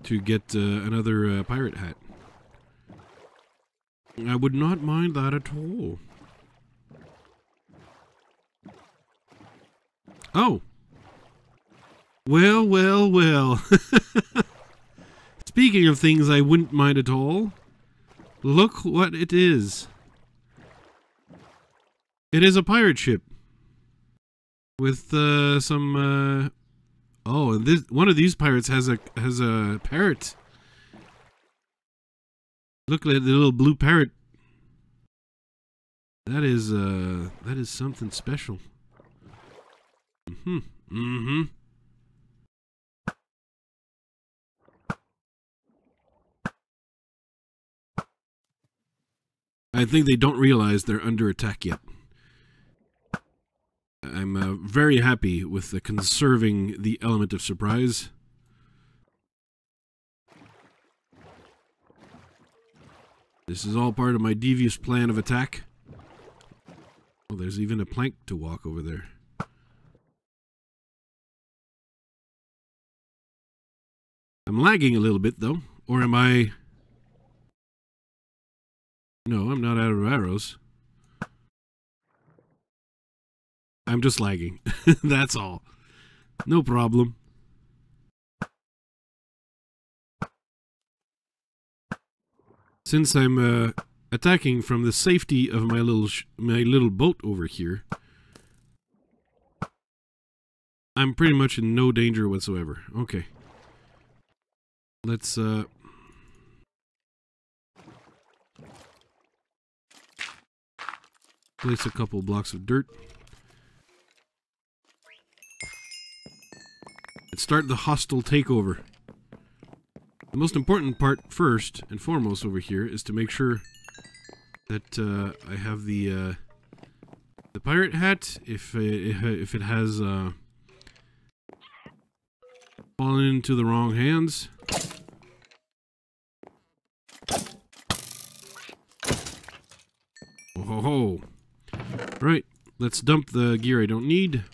to get another pirate hat. I would not mind that at all. Oh. Well, well, well. Speaking of things I wouldn't mind at all, look what it is. It is a pirate ship. With some oh, and this one of these pirates has a parrot. Look at the little blue parrot. That is something special. I think they don't realize they're under attack yet. I'm very happy with conserving the element of surprise. This is all part of my devious plan of attack. Oh, there's even a plank to walk over there. I'm lagging a little bit, though. Or am I... No, I'm not out of arrows. I'm just lagging. That's all. No problem. Since I'm attacking from the safety of my little boat over here, I'm pretty much in no danger whatsoever. Okay. Let's place a couple blocks of dirt. Let's start the hostile takeover. The most important part first and foremost over here is to make sure that I have the pirate hat if it has fallen into the wrong hands. Oh ho. Right, let's dump the gear I don't need.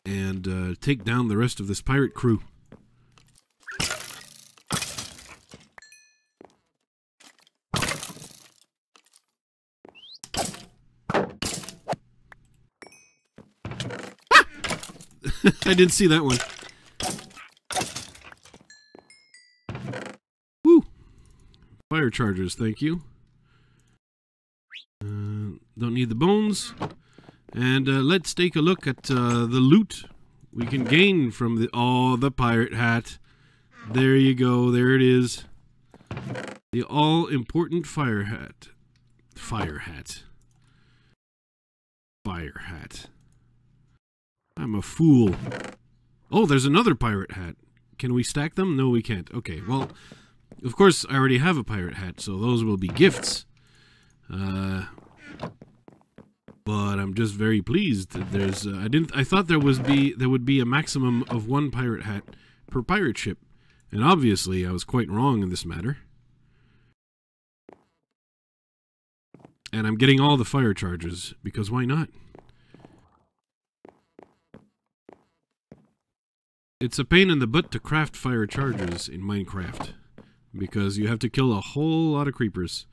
And take down the rest of this pirate crew. I didn't see that one. Woo! Fire chargers, thank you. Don't need the bones. And let's take a look at the loot we can gain from the pirate hat. There you go, there it is. The all-important fire hat. Fire hat. Fire hat. I'm a fool. Oh, there's another pirate hat. Can we stack them? No, we can't. Okay, well, of course, I already have a pirate hat, so those will be gifts. But I'm just very pleased that there's. I thought there would be a maximum of one pirate hat per pirate ship, and obviously I was quite wrong in this matter. And I'm getting all the fire charges because why not? It's a pain in the butt to craft fire chargers in Minecraft because you have to kill a whole lot of creepers.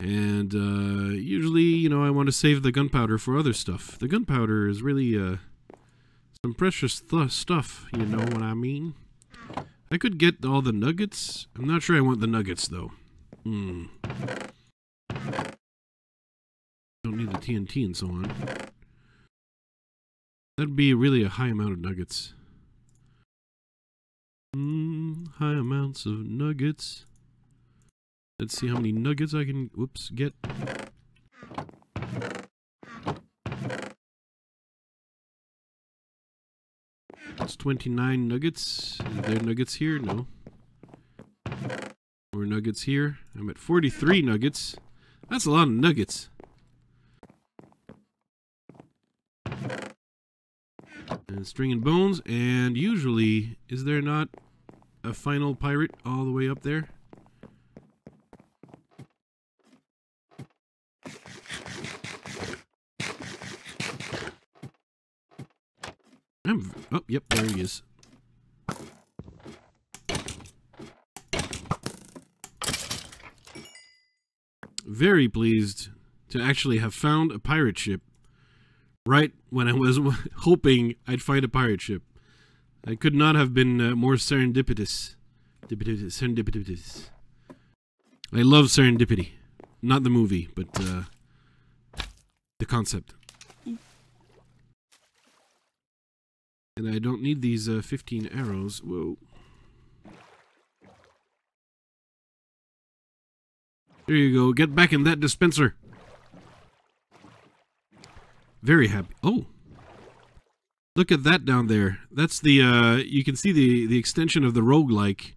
And usually, you know, I want to save the gunpowder for other stuff. The gunpowder is really some precious stuff, you know what I mean? I could get all the nuggets. I'm not sure I want the nuggets, though. Don't need the TNT and so on. That'd be really a high amount of nuggets. High amounts of nuggets. Let's see how many nuggets I can, whoops, get. It's 29 nuggets. Is there nuggets here? No. More nuggets here. I'm at 43 nuggets. That's a lot of nuggets. And string and bones, and usually, is there not a final pirate all the way up there? Oh, yep, there he is. Very pleased to actually have found a pirate ship right when I was hoping I'd find a pirate ship. I could not have been more serendipitous. Serendipitous. I love serendipity. Not the movie, but the concept. And I don't need these 15 arrows. Whoa. There you go. Get back in that dispenser. Very happy. Oh. Look at that down there. That's the, you can see the extension of the roguelike.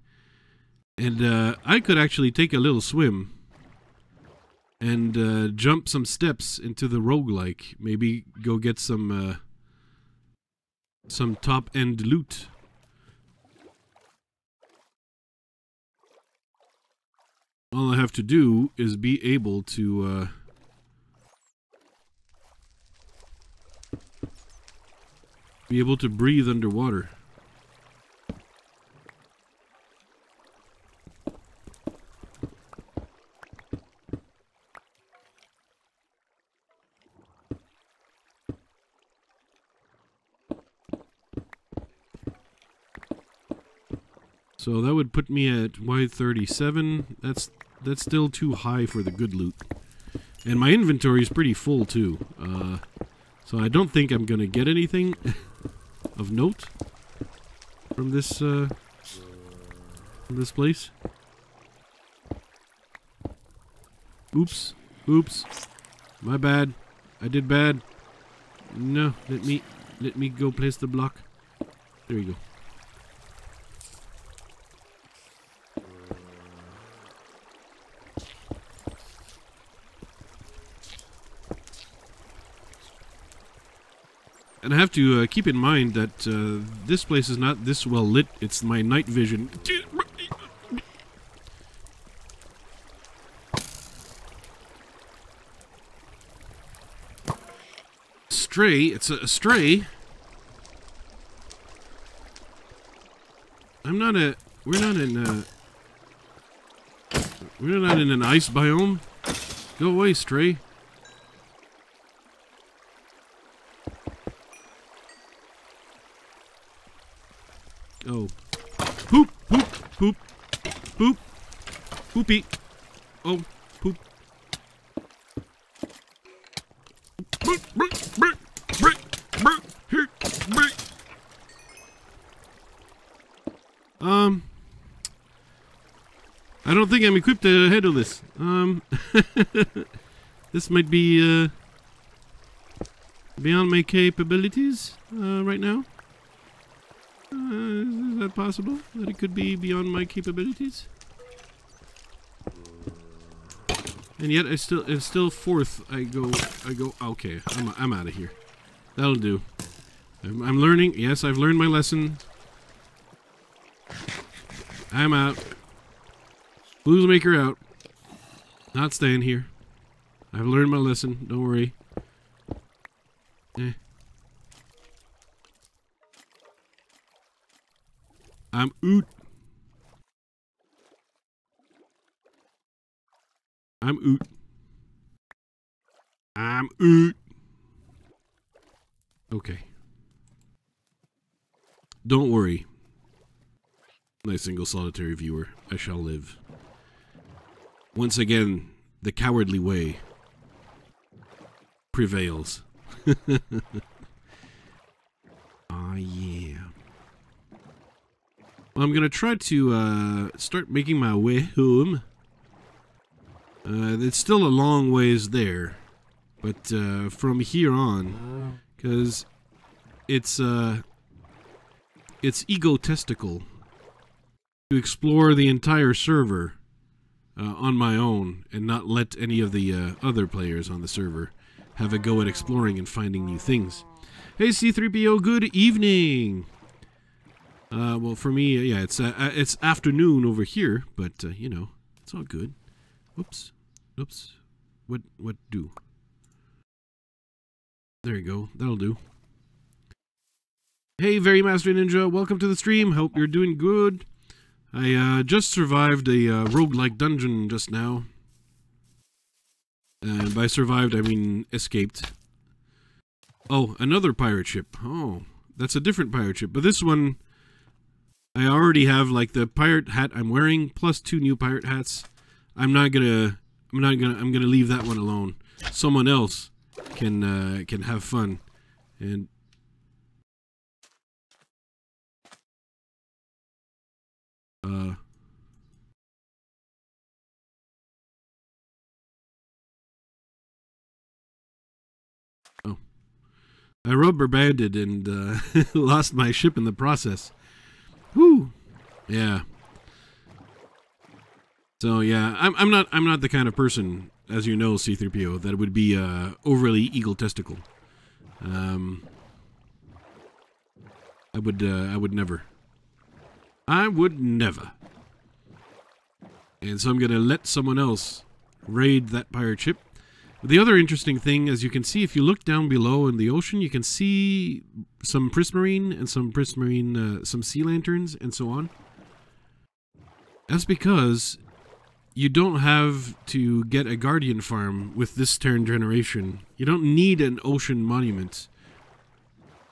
And I could actually take a little swim and jump some steps into the roguelike. Maybe go get some top-end loot. All I have to do is be able to breathe underwater. So that would put me at Y37. That's still too high for the good loot. And my inventory is pretty full too. So I don't think I'm gonna get anything of note from this place. Oops. Oops. My bad. I did bad. No, let me go place the block. There you go. And I have to keep in mind that this place is not this well lit. It's my night vision. Stray. It's a stray. I'm not a... We're not in an ice biome. Go away, stray. Oh. Poop, poop, poop, poop, poopy. Oh, poop. I don't think I'm equipped to handle this. This might be beyond my capabilities right now. Is that possible? That it could be beyond my capabilities? And yet, it's still fourth. I go. Okay, I'm out of here. That'll do. I'm learning. Yes, I've learned my lesson. I'm out. Bluesmaker out. Not staying here. I've learned my lesson. Don't worry. I'm oot. I'm oot. I'm oot. Okay. Don't worry. My single solitary viewer, I shall live. Once again, the cowardly way prevails. Ah, yeah. Well, I'm gonna try to start making my way home. It's still a long ways there, but from here on, because it's egotistical to explore the entire server on my own and not let any of the other players on the server have a go at exploring and finding new things. Hey C3PO, good evening! Well, for me, yeah, it's afternoon over here, but, you know, it's all good. Oops. Oops. What do? There you go. That'll do. Hey, Very Master Ninja, welcome to the stream. Hope you're doing good. I just survived a roguelike dungeon just now. And by survived, I mean escaped. Oh, another pirate ship. Oh, that's a different pirate ship. But this one, I already have like the pirate hat I'm wearing plus 2 new pirate hats. I'm gonna leave that one alone. Someone else can have fun. And oh, I rubber banded and lost my ship in the process. Whew. Yeah. So yeah, I'm not the kind of person, as you know, C3PO, that would be overly egotistical. I would never. I would never. And so I'm gonna let someone else raid that pirate ship. The other interesting thing, as you can see, if you look down below in the ocean, you can see some prismarine and some sea lanterns and so on. That's because you don't have to get a guardian farm with this turn generation. You don't need an ocean monument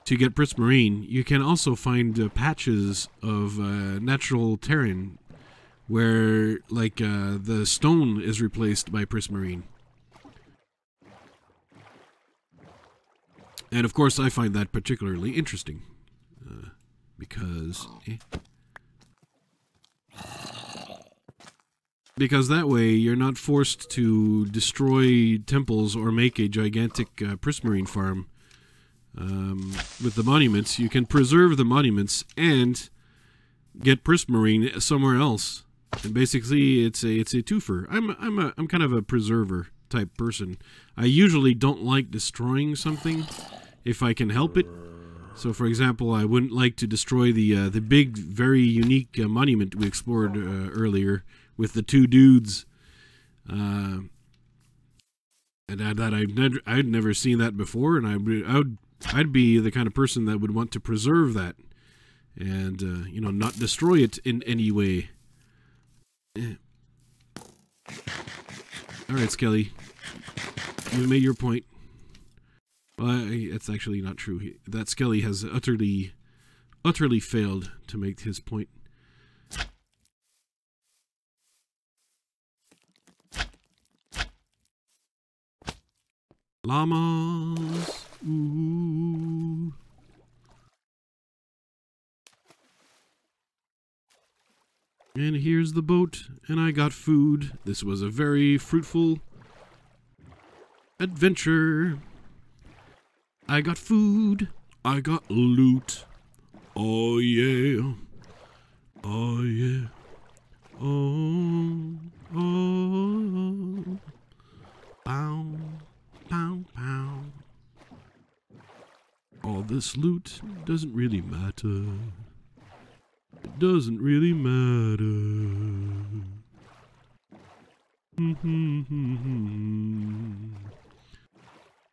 to get prismarine. You can also find patches of natural terrain where, like, the stone is replaced by prismarine. And of course, I find that particularly interesting because that way you're not forced to destroy temples or make a gigantic prismarine farm with the monuments. You can preserve the monuments and get prismarine somewhere else. And basically, it's a twofer. I'm kind of a preserver type person. I usually don't like destroying something if I can help it. So, for example, I wouldn't like to destroy the big, very unique monument we explored earlier with the two dudes. And that I'd never seen that before, and I'd be the kind of person that would want to preserve that, and you know, not destroy it in any way. All right, Skelly, you made your point. Well, it's actually not true. That Skelly has utterly failed to make his point. Llamas. Ooh. And here's the boat, and I got food. This was a very fruitful adventure. I got food. I got loot. Oh yeah. Oh yeah. Oh. Oh. Pow. Pow. Pow. All this loot doesn't really matter. It doesn't really matter.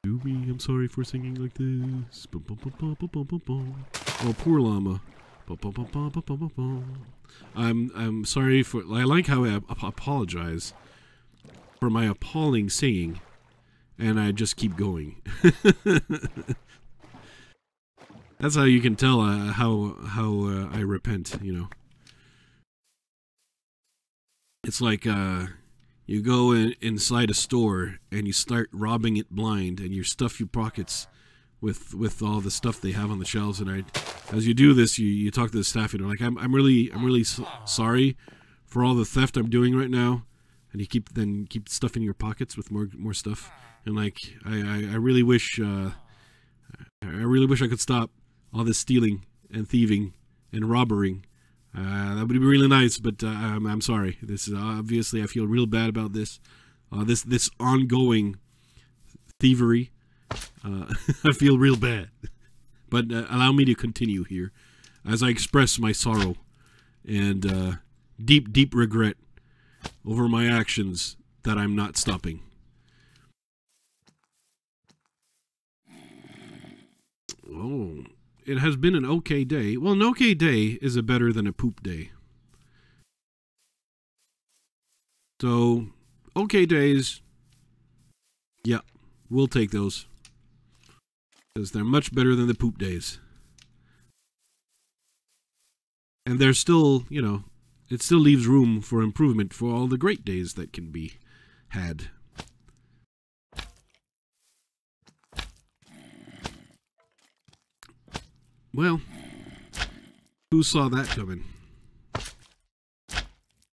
Do me, I'm sorry for singing like this. Oh, poor llama. I'm sorry for. I like how I apologize for my appalling singing, and I just keep going. That's how you can tell how I repent, you know. It's like you go inside a store and you start robbing it blind, and you stuff your pockets with all the stuff they have on the shelves. And as you do this, you talk to the staff, and you're like, I'm really sorry for all the theft I'm doing right now. And you keep stuffing your pockets with more stuff. And like I really wish I could stop all this stealing and thieving and robbering. That would be really nice, but I'm sorry. This is obviously, I feel real bad about this. This ongoing thievery. I feel real bad. But allow me to continue here as I express my sorrow and deep regret over my actions that I'm not stopping. Oh. It has been an okay day. Well, an okay day is better than a poop day. So, okay days, yeah, we'll take those. Because they're much better than the poop days. And there's still, you know, it still leaves room for improvement for all the great days that can be had. Well, who saw that coming?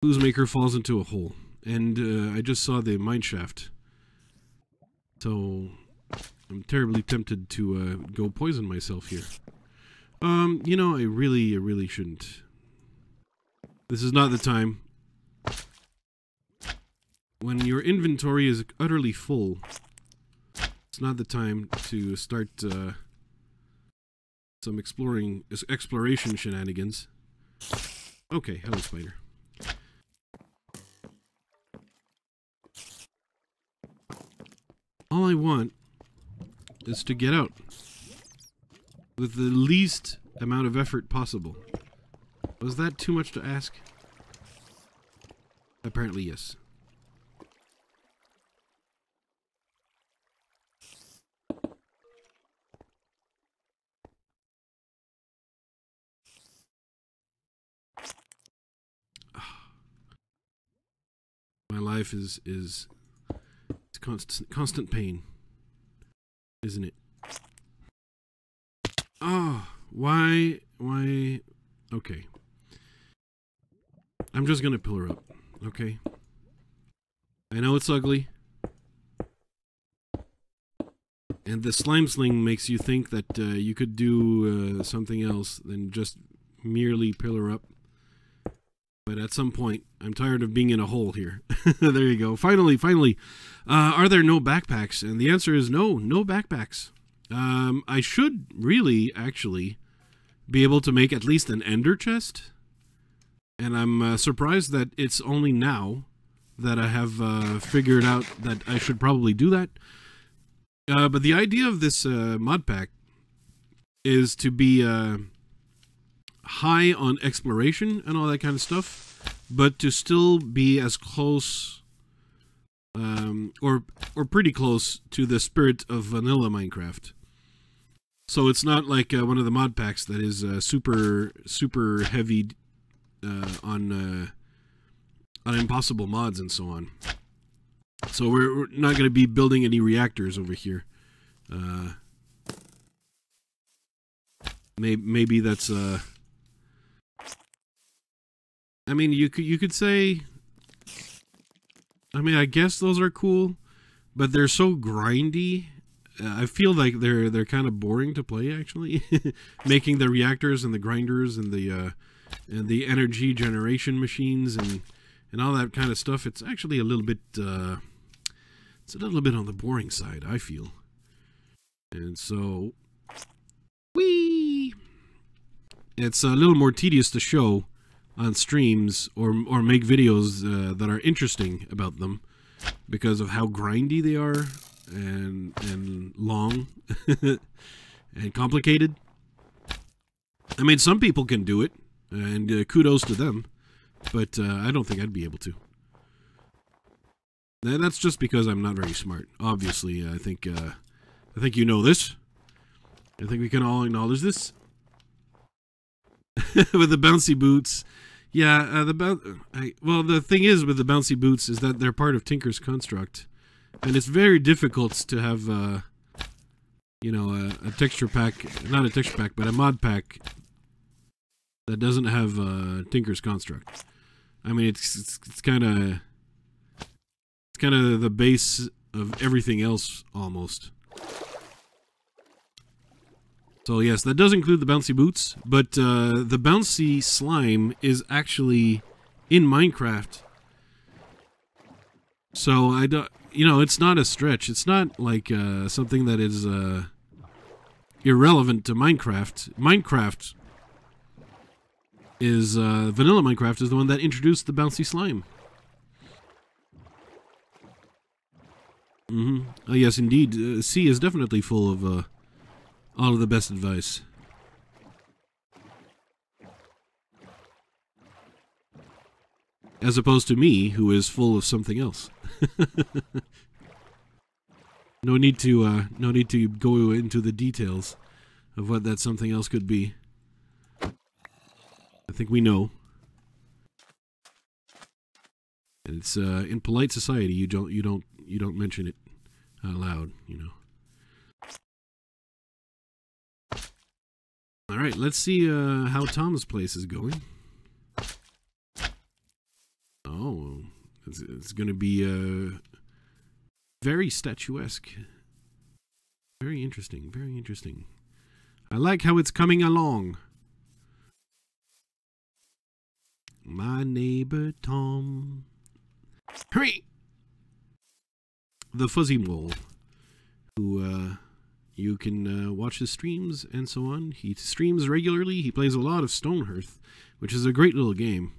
Whose maker falls into a hole. And I just saw the mine shaft. So, I'm terribly tempted to go poison myself here. You know, I really shouldn't. This is not the time. When your inventory is utterly full, it's not the time to start some exploration shenanigans. Okay, hello, spider. All I want is to get out with the least amount of effort possible. Was that too much to ask? Apparently, yes. My life is constant pain, isn't it? Oh, why? Okay. I'm just gonna pull her up, okay? I know it's ugly. And the slime sling makes you think that you could do something else than just merely pull her up. But at some point, I'm tired of being in a hole here. There you go. Finally. Are there no backpacks? And the answer is no backpacks. I should really, actually, be able to make at least an ender chest. And I'm surprised that it's only now that I have figured out that I should probably do that. But the idea of this mod pack is to be high on exploration and all that kind of stuff, but to still be as close, or pretty close to the spirit of vanilla Minecraft. So it's not like one of the mod packs that is super heavy on impossible mods and so on. So we're not going to be building any reactors over here. Maybe that's I mean, you could say, I mean, I guess those are cool, but they're so grindy. I feel like they're kind of boring to play, actually. Making the reactors and the grinders and the energy generation machines and all that kind of stuff. It's actually a little bit it's a little bit on the boring side, I feel. And so, it's a little more tedious to show on streams or make videos that are interesting about them because of how grindy they are and long and complicated. I mean, some people can do it, and kudos to them, but I don't think I'd be able to. That's just because I'm not very smart. Obviously, I think you know this. I think we can all acknowledge this. With the bouncy boots, yeah. Well, the thing is with the bouncy boots is that they're part of Tinker's construct, and it's very difficult to have, you know, a texture pack, not a texture pack, but a mod pack that doesn't have Tinker's construct. I mean, it's kind of the base of everything else almost. So yes, that does include the bouncy boots, but the bouncy slime is actually in Minecraft. So I don't, you know, it's not a stretch. It's not like something that is irrelevant to Minecraft. Minecraft is vanilla Minecraft is the one that introduced the bouncy slime. Oh, yes, indeed. C is definitely full of all of the best advice. As opposed to me, who is full of something else. No need to go into the details of what that something else could be. I think we know. And it's in polite society you don't mention it out loud, you know. All right, let's see how Tom's place is going. Oh, it's going to be very statuesque. Very interesting, very interesting. I like how it's coming along. My neighbor Tom. Hurry! The Fuzzy Mole, who you can watch his streams and so on. He streams regularly. He plays a lot of Stonehearth, which is a great little game.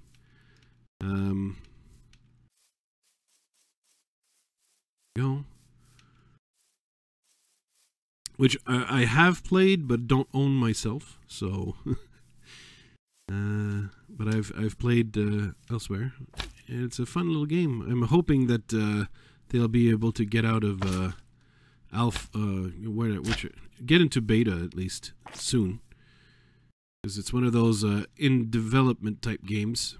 Go. Which I have played, but don't own myself. So, but I've played elsewhere, and it's a fun little game. I'm hoping that they'll be able to get out of alpha, get into beta at least soon, because it's one of those in development type games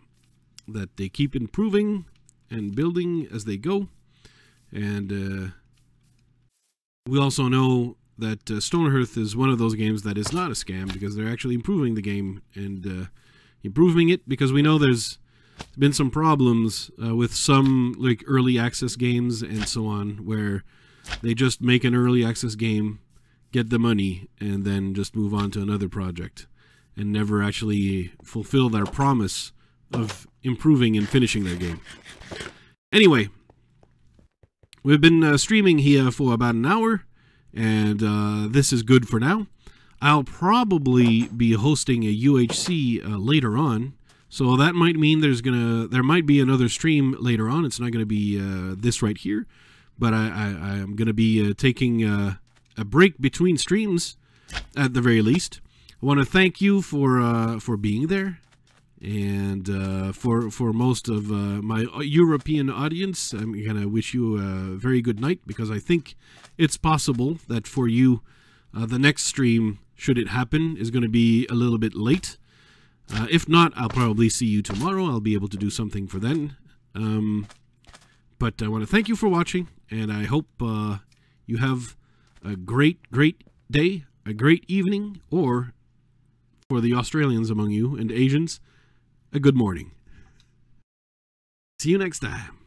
that they keep improving and building as they go. And we also know that Stonehearth is one of those games that is not a scam, because they're actually improving the game and improving it, because we know there's been some problems with some like early access games and so on, where they just make an early access game, get the money, and then just move on to another project and never actually fulfill their promise of improving and finishing their game. Anyway, we've been streaming here for about an hour, and this is good for now. I'll probably be hosting a UHC later on, so that might mean there might be another stream later on. It's not gonna be this right here, but I'm gonna be taking a break between streams at the very least. I want to thank you for being there, and for most of my European audience, I'm gonna wish you a very good night, because I think it's possible that for you the next stream, should it happen, is going to be a little bit late. If not, I'll probably see you tomorrow. I'll be able to do something for then. But I want to thank you for watching, and I hope you have a great day, a great evening, or for the Australians among you and Asians, a good morning. See you next time.